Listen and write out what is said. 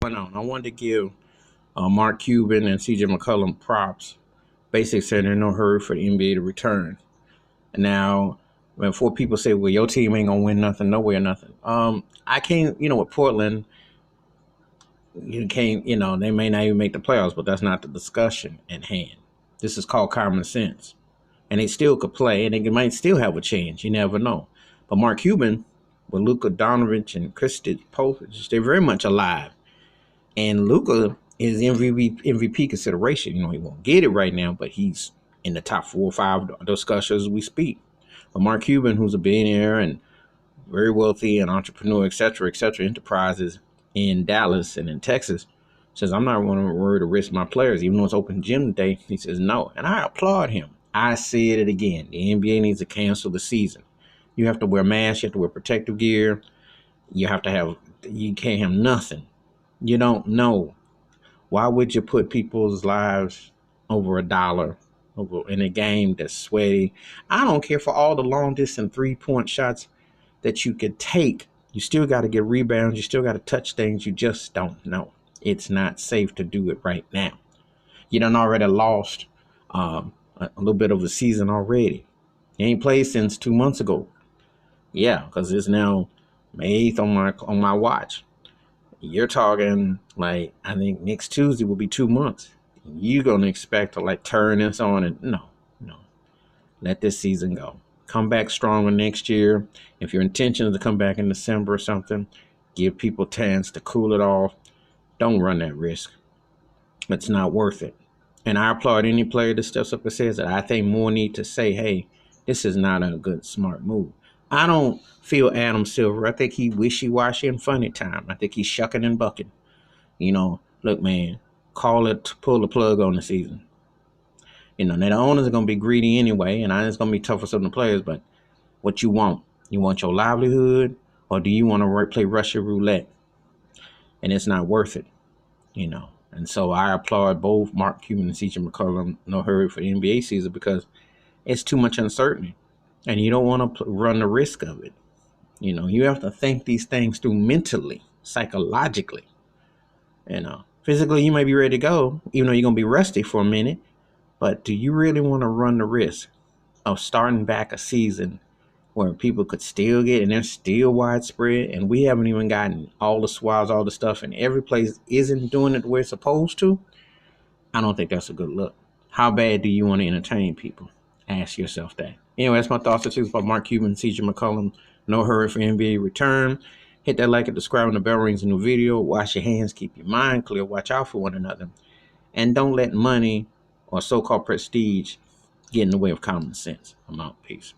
Going on. I wanted to give Mark Cuban and CJ McCollum props. Basically saying they're in no hurry for the NBA to return. And now, before people say, well, your team ain't going to win nothing, nowhere, nothing. I can't, with Portland, you can't, they may not even make the playoffs, but that's not the discussion at hand. This is called common sense. And they still could play, and they might still have a chance. You never know. But Mark Cuban, with Luka Doncic and Kristaps Porzingis, they're very much alive. And Luka is MVP consideration. He won't get it right now, but he's in the top 4 or 5 discussions as we speak. But Mark Cuban, who's a billionaire and very wealthy and entrepreneur, et cetera, enterprises in Dallas and in Texas, says, I'm not worried to risk my players. Even though it's open gym today, he says no. And I applaud him. I said it again. The NBA needs to cancel the season. You have to wear masks. You have to wear protective gear. You can't have nothing. You don't know. Why would you put people's lives over over in a game that's sweaty? I don't care for all the long distance 3-point shots that you could take. You still got to get rebounds. You still got to touch things. You just don't know. It's not safe to do it right now. You done already lost a little bit of a season already. You ain't played since 2 months ago. Yeah, because it's now May 8th on my watch. You're talking like, I think next Tuesday will be 2 months. You're going to expect to turn this on and no. Let this season go. Come back stronger next year. If your intention is to come back in December or something, give people a chance to cool it off. Don't run that risk. It's not worth it. And I applaud any player that steps up and says that. I think more need to say, hey, this is not a good, smart move. I don't feel Adam Silver. I think he wishy-washy and funny time. I think he's shucking and bucking. Look, man, pull the plug on the season. Now the owners are going to be greedy anyway, and it's going to be tough for some of the players, but what you want? You want your livelihood, or do you want to play Russian roulette? And it's not worth it, And so I applaud both Mark Cuban and CJ McCollum, no hurry for the NBA season, because it's too much uncertainty. And you don't want to run the risk of it. You have to think these things through mentally, psychologically. Physically, you may be ready to go, even though you're going to be rusty for a minute. But do you really want to run the risk of starting back a season where people could still get, and they're still widespread, and we haven't even gotten all the swabs, all the stuff, and every place isn't doing it the way it's supposed to? I don't think that's a good look. How bad do you want to entertain people? Ask yourself that. Anyway, that's my thoughts and tips about Mark Cuban, CJ McCollum. No hurry for NBA return. Hit that like and subscribe when the bell rings in the video. Wash your hands. Keep your mind clear. Watch out for one another. And don't let money or so-called prestige get in the way of common sense. I'm out. Peace.